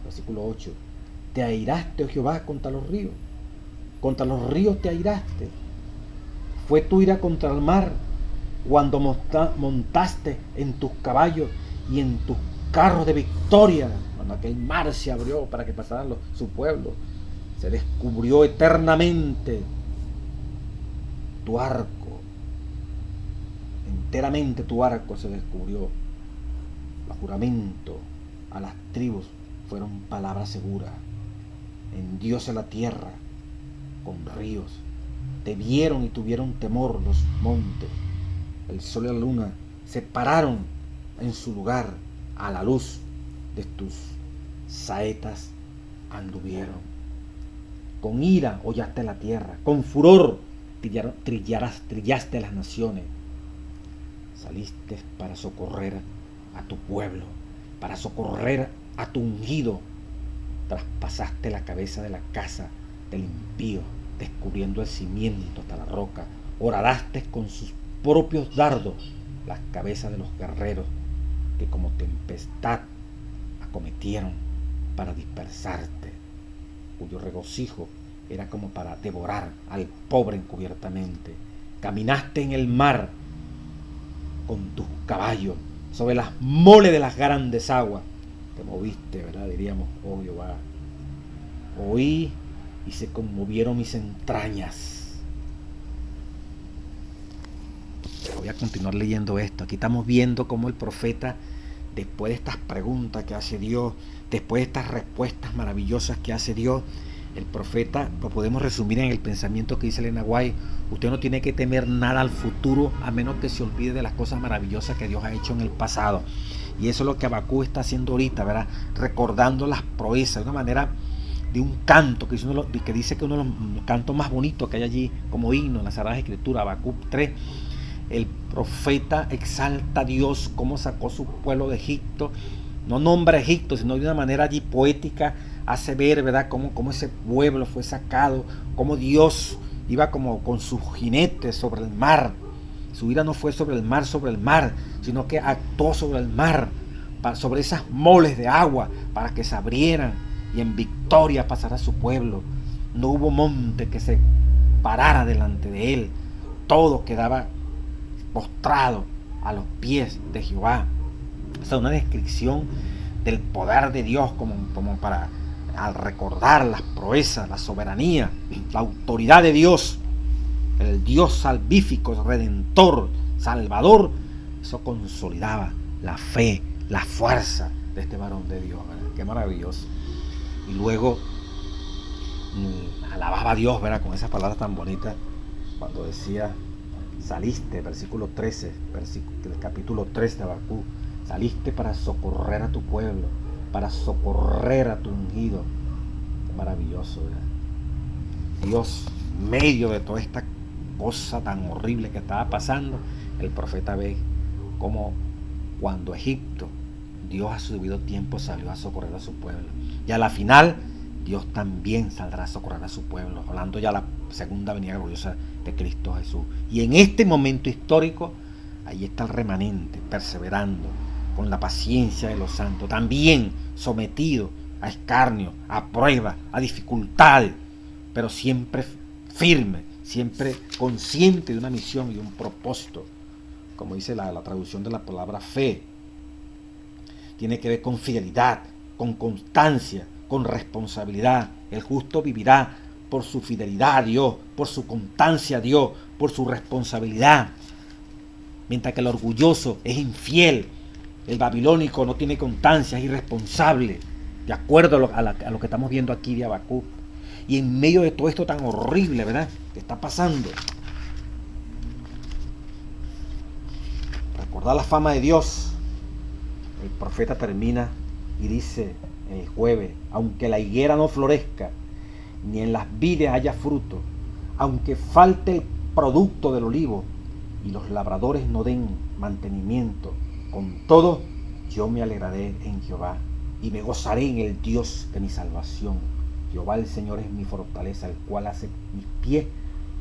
Versículo 8. Te airaste, oh Jehová, contra los ríos te airaste. Fue tu ira contra el mar cuando montaste en tus caballos y en tus carros de victoria, cuando aquel mar se abrió para que pasaran su pueblo. Se descubrió eternamente tu arco, enteramente tu arco se descubrió. El juramento a las tribus fueron palabras seguras. Hendióse la tierra con ríos. Te vieron y tuvieron temor los montes. El sol y la luna se pararon en su lugar. A la luz de tus saetas anduvieron. Con ira hollaste la tierra, con furor trillaste las naciones. Saliste para socorrer a tu pueblo, para socorrer a tu ungido. Traspasaste la cabeza de la casa del impío, descubriendo el cimiento hasta la roca. Horadaste con sus propios dardos las cabezas de los guerreros que como tempestad acometieron para dispersarte, cuyo regocijo era como para devorar al pobre encubiertamente. Caminaste en el mar con tus caballos sobre las moles de las grandes aguas. Te moviste, ¿verdad? Diríamos, oh Jehová. Oí y se conmovieron mis entrañas. Pero voy a continuar leyendo esto. Aquí estamos viendo cómo el profeta, después de estas preguntas que hace Dios, después de estas respuestas maravillosas que hace Dios, El profeta lo podemos resumir en el pensamiento que dice Elena White: usted no tiene que temer nada al futuro a menos que se olvide de las cosas maravillosas que Dios ha hecho en el pasado. Y eso es lo que Habacuc está haciendo ahorita, ¿verdad? Recordando las proezas de una manera de un canto que dice que uno de los cantos más bonitos que hay allí como himno en la Sagrada Escritura, Habacuc 3. El profeta exalta a Dios, cómo sacó su pueblo de Egipto. No nombra a Egipto, sino de una manera allí poética hace ver, ¿verdad?, cómo ese pueblo fue sacado, cómo Dios iba como con sus jinetes sobre el mar. Su ira no fue sobre el mar, sino que actuó sobre el mar, sobre esas moles de agua, para que se abrieran y en victoria pasara su pueblo. No hubo monte que se parara delante de él. Todo quedaba postrado a los pies de Jehová. O sea, una descripción del poder de Dios como para, al recordar las proezas, la soberanía, la autoridad de Dios, el Dios salvífico, redentor, salvador. Eso consolidaba la fe, la fuerza de este varón de Dios, ¿verdad? Qué maravilloso. Y luego alababa a Dios, ¿verdad?, con esas palabras tan bonitas cuando decía: saliste, versículo 13, del capítulo 3 de Habacuc: saliste para socorrer a tu pueblo, para socorrer a tu ungido. Qué maravilloso, ¿verdad? Dios, en medio de toda esta cosa tan horrible que estaba pasando, el profeta ve cómo cuando Egipto, Dios a su debido tiempo salió a socorrer a su pueblo. Y a la final, Dios también saldrá a socorrer a su pueblo, hablando ya la segunda venida gloriosa de Cristo Jesús. Y en este momento histórico, ahí está el remanente, perseverando, con la paciencia de los santos, también sometido a escarnio, a pruebas, a dificultades, pero siempre firme, siempre consciente de una misión y un propósito. Como dice la traducción de la palabra fe, tiene que ver con fidelidad, con constancia, con responsabilidad. El justo vivirá por su fidelidad a Dios, por su constancia a Dios, por su responsabilidad. Mientras que el orgulloso es infiel, el babilónico no tiene constancia, es irresponsable, de acuerdo a lo que estamos viendo aquí de Habacuc. Y en medio de todo esto tan horrible, ¿verdad?, que está pasando, recordar la fama de Dios, el profeta termina y dice el jueves: aunque la higuera no florezca, ni en las vides haya fruto, aunque falte el producto del olivo, y los labradores no den mantenimiento, con todo yo me alegraré en Jehová, y me gozaré en el Dios de mi salvación. Jehová el Señor es mi fortaleza, el cual hace mis pies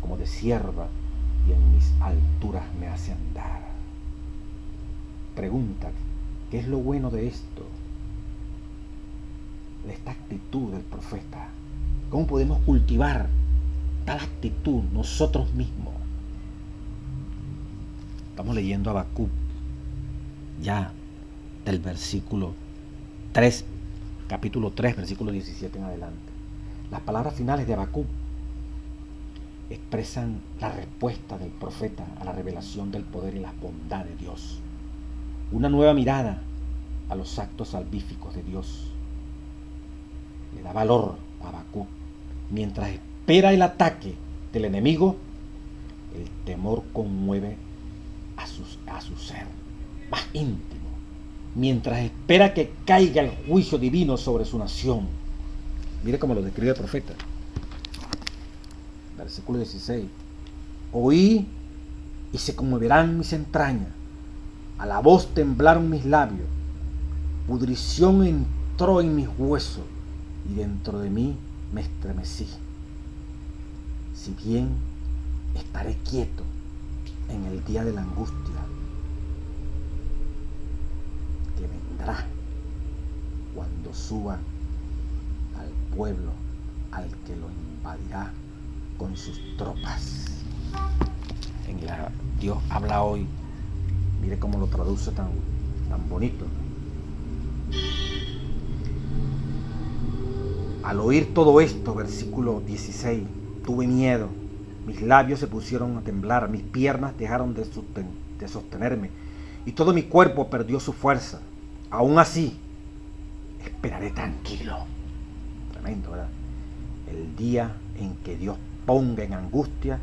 como de sierva, y en mis alturas me hace andar. Pregunta: ¿qué es lo bueno de esto? De esta actitud del profeta. ¿Cómo podemos cultivar tal actitud nosotros mismos? Estamos leyendo Habacuc ya del versículo 3, capítulo 3, versículo 17 en adelante. Las palabras finales de Habacuc expresan la respuesta del profeta a la revelación del poder y la bondad de Dios. Una nueva mirada a los actos salvíficos de Dios le da valor a Habacuc. Mientras espera el ataque del enemigo, el temor conmueve a su ser más íntimo. Mientras espera que caiga el juicio divino sobre su nación. Mire cómo lo describe el profeta. Versículo 16: oí y se conmoverán mis entrañas, a la voz temblaron mis labios, pudrición entró en mis huesos, y dentro de mí me estremecí. Si bien estaré quieto en el día de la angustia que vendrá cuando suba al pueblo al que lo invadirá con sus tropas. Dios habla hoy, mire cómo lo traduce tan bonito. Al oír todo esto, versículo 16, tuve miedo, mis labios se pusieron a temblar, mis piernas dejaron de sostenerme y todo mi cuerpo perdió su fuerza. Aún así, esperaré tranquilo. Tremendo, ¿verdad? el día en que Dios ponga en angustia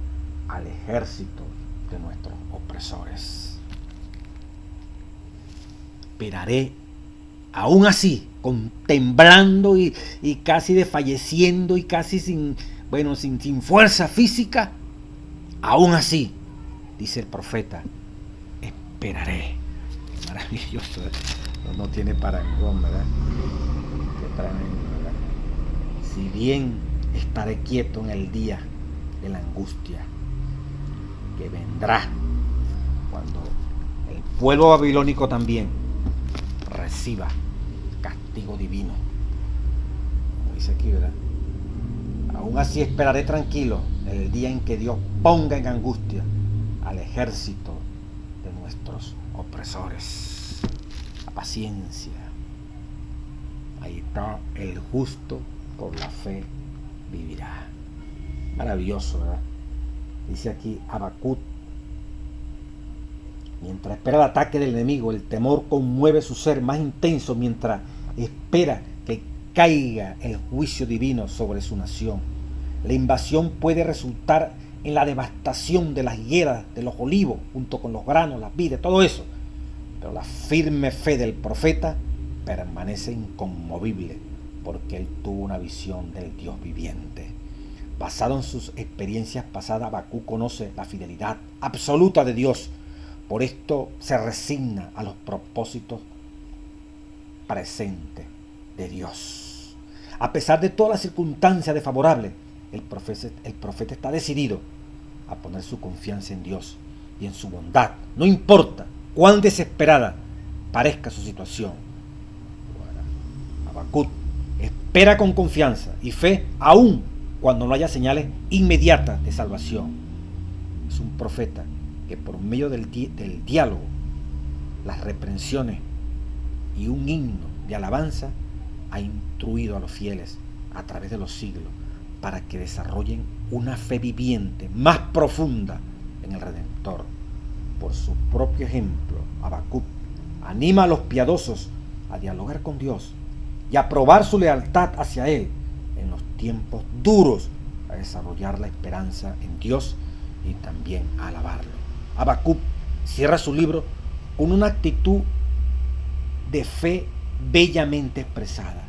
al ejército de nuestros opresores. Esperaré, aún así, temblando y casi desfalleciendo y casi sin fuerza física, aún así, dice el profeta, esperaré. Maravilloso, no tiene parangón, ¿verdad? Qué tremendo, ¿verdad? Si bien estaré quieto en el día de la angustia que vendrá cuando el pueblo babilónico también reciba castigo divino, como dice aquí, ¿verdad? Aún así esperaré tranquilo el día en que Dios ponga en angustia al ejército de nuestros opresores. La paciencia. Ahí está: el justo por la fe vivirá. Maravilloso, ¿verdad? Dice aquí Habacuc: mientras espera el ataque del enemigo, el temor conmueve su ser más intenso mientras espera que caiga el juicio divino sobre su nación. La invasión puede resultar en la devastación de las higueras, de los olivos, junto con los granos, las vides, todo eso. Pero la firme fe del profeta permanece inconmovible, porque él tuvo una visión del Dios viviente. Basado en sus experiencias pasadas, Habacuc conoce la fidelidad absoluta de Dios. Por esto se resigna a los propósitos presentes de Dios. A pesar de todas las circunstancias desfavorables, el profeta está decidido a poner su confianza en Dios y en su bondad, no importa cuán desesperada parezca su situación. Habacuc espera con confianza y fe aún cuando no haya señales inmediatas de salvación. Es un profeta que por medio del diálogo, las reprensiones y un himno de alabanza ha instruido a los fieles a través de los siglos para que desarrollen una fe viviente más profunda en el Redentor. Por su propio ejemplo, Habacuc anima a los piadosos a dialogar con Dios y a probar su lealtad hacia Él en los tiempos duros, a desarrollar la esperanza en Dios y también a alabarlo. Habacuc cierra su libro con una actitud de fe bellamente expresada.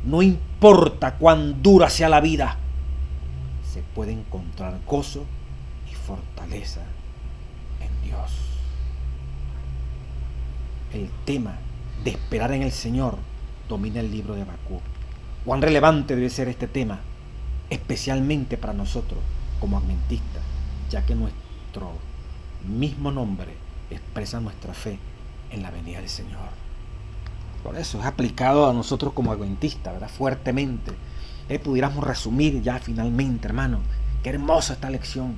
No importa cuán dura sea la vida, se puede encontrar gozo y fortaleza en Dios. El tema de esperar en el Señor domina el libro de Habacuc. Cuán relevante debe ser este tema, especialmente para nosotros como adventistas, ya que nuestro mismo nombre expresa nuestra fe en la venida del Señor. Por eso es aplicado a nosotros como adventistas, ¿verdad? Fuertemente. Pudiéramos resumir ya finalmente, hermano, qué hermosa esta lección.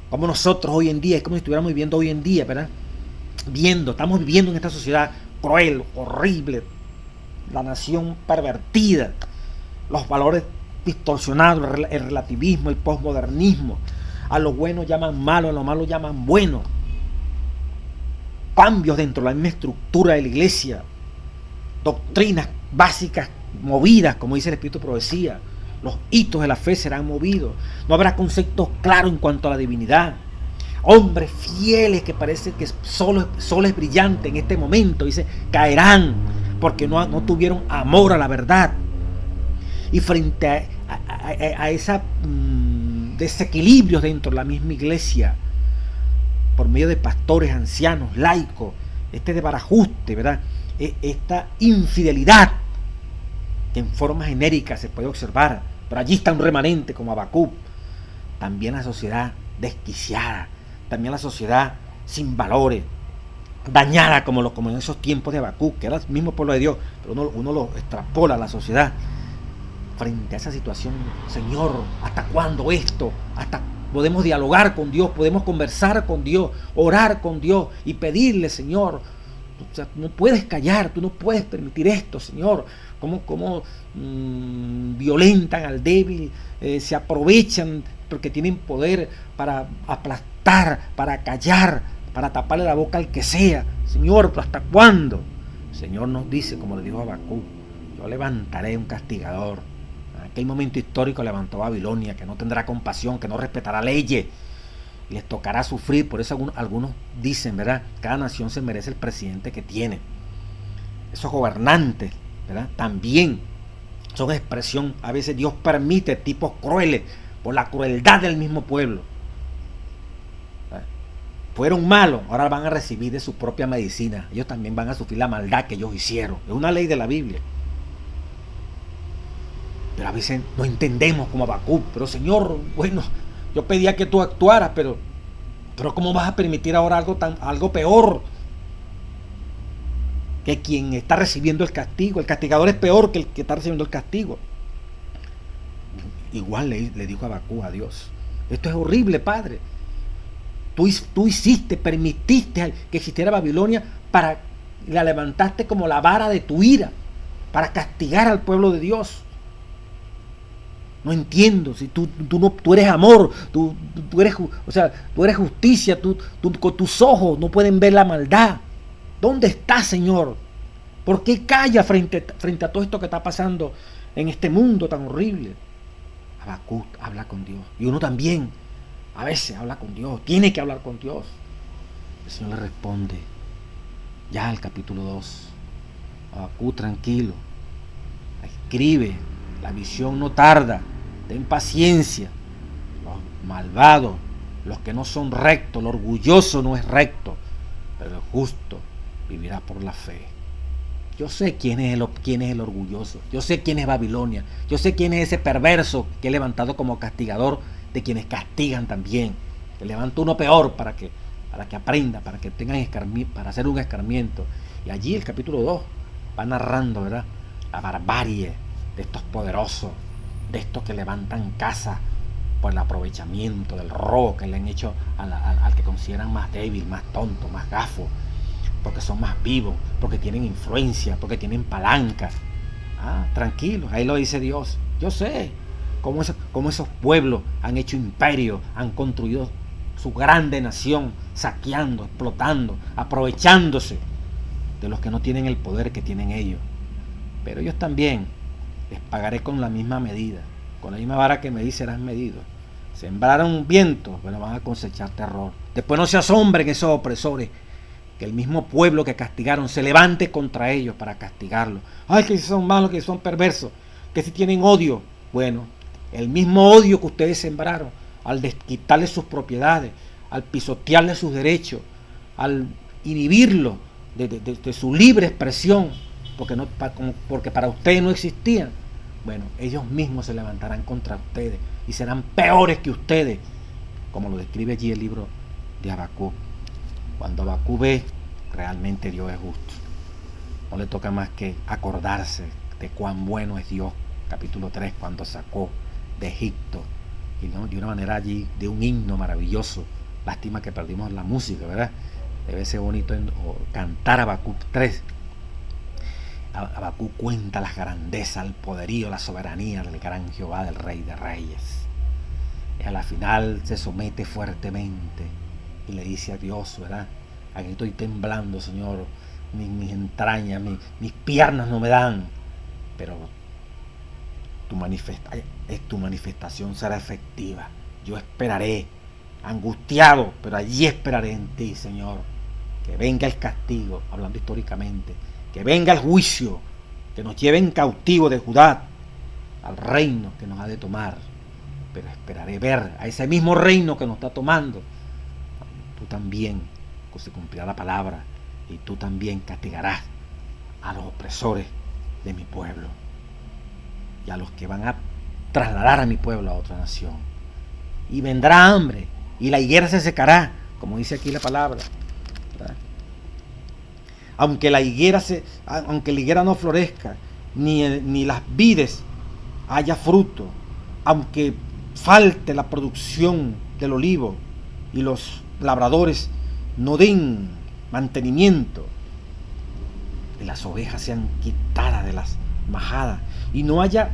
Como nosotros hoy en día, es como si estuviéramos viviendo hoy en día, ¿verdad? Estamos viviendo en esta sociedad cruel, horrible, la nación pervertida, los valores distorsionados, el relativismo, el posmodernismo. A lo bueno llaman malo, a lo malo llaman bueno. Cambios dentro de la misma estructura de la iglesia, doctrinas básicas movidas, como dice el Espíritu de Profecía. Los hitos de la fe serán movidos. No habrá conceptos claros en cuanto a la divinidad. Hombres fieles que parece que sol es brillante en este momento, dice, caerán porque no tuvieron amor a la verdad. Y frente a esos desequilibrios dentro de la misma iglesia, por medio de pastores, ancianos, laicos, desbarajuste, ¿verdad? Esta infidelidad que en forma genérica se puede observar, pero allí está un remanente como Habacuc. También la sociedad desquiciada, también la sociedad sin valores, dañada como en esos tiempos de Habacuc, que era el mismo pueblo de Dios, pero uno lo extrapola a la sociedad. Frente a esa situación, Señor, ¿hasta cuándo esto? ¿Hasta podemos dialogar con Dios? ¿Podemos conversar con Dios? ¿Orar con Dios? Y pedirle, Señor, o sea, tú no puedes callar, tú no puedes permitir esto, Señor. ¿Cómo violentan al débil? Se aprovechan porque tienen poder para aplastar, para callar, para taparle la boca al que sea. Señor, ¿hasta cuándo? El Señor nos dice, como le dijo a Habacuc, yo levantaré un castigador aquel momento histórico levantó Babilonia, que no tendrá compasión, que no respetará leyes, les tocará sufrir. Por eso algunos dicen, ¿verdad? Cada nación se merece el presidente que tiene. Esos gobernantes, ¿verdad? También son expresión. A veces Dios permite tipos crueles por la crueldad del mismo pueblo. ¿Verdad? Fueron malos, ahora van a recibir de su propia medicina. Ellos también van a sufrir la maldad que ellos hicieron. Es una ley de la Biblia. Pero a veces no entendemos como Habacuc. Pero Señor, bueno, yo pedía que tú actuaras, pero ¿cómo vas a permitir ahora algo peor? Que quien está recibiendo el castigo, el castigador es peor que el que está recibiendo el castigo. Igual le dijo Habacuc a Dios: esto es horrible, Padre. Tú hiciste, permitiste que existiera Babilonia, la levantaste como la vara de tu ira, para castigar al pueblo de Dios. No entiendo, si tú eres amor, tú eres justicia, con tus ojos no pueden ver la maldad. ¿Dónde está, Señor? ¿Por qué calla frente a todo esto que está pasando en este mundo tan horrible? Habacuc habla con Dios. Y uno también a veces habla con Dios, tiene que hablar con Dios. El Señor le responde, ya el capítulo 2. Habacuc, tranquilo, escribe. La visión no tarda, ten paciencia. Los malvados, los que no son rectos, el orgulloso no es recto, pero el justo vivirá por la fe. Yo sé quién es el orgulloso, yo sé quién es Babilonia, yo sé quién es ese perverso que he levantado como castigador de quienes castigan también. Que levanto uno peor para que aprenda, para que tengan para hacer un escarmiento. Y allí el capítulo 2 va narrando, ¿verdad?, la barbarie de estos poderosos, de estos que levantan casa por el aprovechamiento del robo que le han hecho al que consideran más débil, más tonto, más gafo, porque son más vivos, porque tienen influencia, porque tienen palanca. Tranquilos, ahí lo dice Dios. Yo sé cómo esos pueblos han hecho imperio, han construido su grande nación, saqueando, explotando, aprovechándose de los que no tienen el poder que tienen ellos. Pero ellos también les pagaré con la misma medida, con la misma vara que medí serás medido. Sembraron viento, pero van a cosechar terror. Después no se asombren esos opresores, que el mismo pueblo que castigaron se levante contra ellos para castigarlos. Ay, que si son malos, que son perversos, que si tienen odio. Bueno, el mismo odio que ustedes sembraron al quitarles sus propiedades, al pisotearles sus derechos, al inhibirlos de su libre expresión, porque para ustedes no existían. Bueno, ellos mismos se levantarán contra ustedes y serán peores que ustedes, como lo describe allí el libro de Habacuc. Cuando Habacuc ve, realmente Dios es justo. No le toca más que acordarse de cuán bueno es Dios. Capítulo 3, cuando sacó de Egipto, y no, de una manera allí, de un himno maravilloso. Lástima que perdimos la música, ¿verdad? Debe ser bonito cantar Habacuc 3. Habacuc cuenta las grandezas, el poderío, la soberanía del gran Jehová, del Rey de Reyes. Y a la final se somete fuertemente y le dice a Dios, ¿verdad? Aquí estoy temblando, Señor, mis entrañas, mis piernas no me dan, pero tu manifestación será efectiva. Yo esperaré, angustiado, pero allí esperaré en ti, Señor. Que venga el castigo, hablando históricamente, que venga el juicio, que nos lleven cautivo de Judá al reino que nos ha de tomar. Pero esperaré ver a ese mismo reino que nos está tomando. Tú también, se cumplirá la palabra, y tú también castigarás a los opresores de mi pueblo y a los que van a trasladar a mi pueblo a otra nación. Y vendrá hambre y la higuera se secará, como dice aquí la palabra, ¿verdad? Aunque la higuera no florezca, ni las vides haya fruto, aunque falte la producción del olivo y los labradores no den mantenimiento, y las ovejas sean quitadas de las majadas y no haya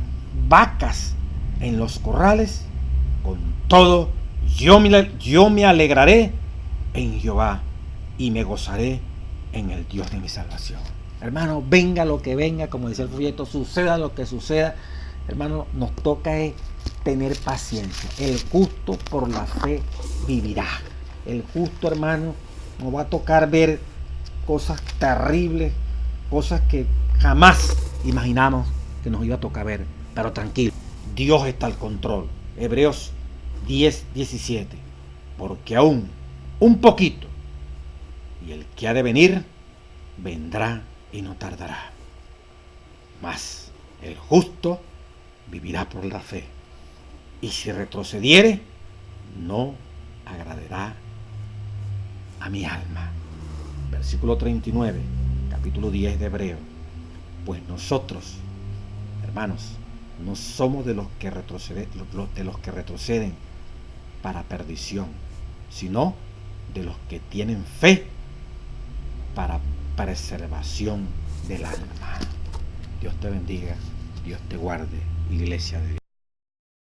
vacas en los corrales, con todo yo me alegraré en Jehová y me gozaré en el Dios de mi salvación. Hermano, venga lo que venga, como decía el folleto, suceda lo que suceda, hermano, nos toca es tener paciencia. El justo por la fe vivirá. El justo, hermano, nos va a tocar ver cosas terribles, cosas que jamás imaginamos que nos iba a tocar ver. Pero tranquilo, Dios está al control. Hebreos 10:17. Porque aún un poquito, y el que ha de venir, vendrá y no tardará. Mas el justo vivirá por la fe. Y si retrocediere, no agradará a mi alma. Versículo 39, capítulo 10 de Hebreo. Pues nosotros, hermanos, no somos de los que retroceden para perdición, sino de los que tienen fe para preservación del alma. Dios te bendiga, Dios te guarde, Iglesia de Dios.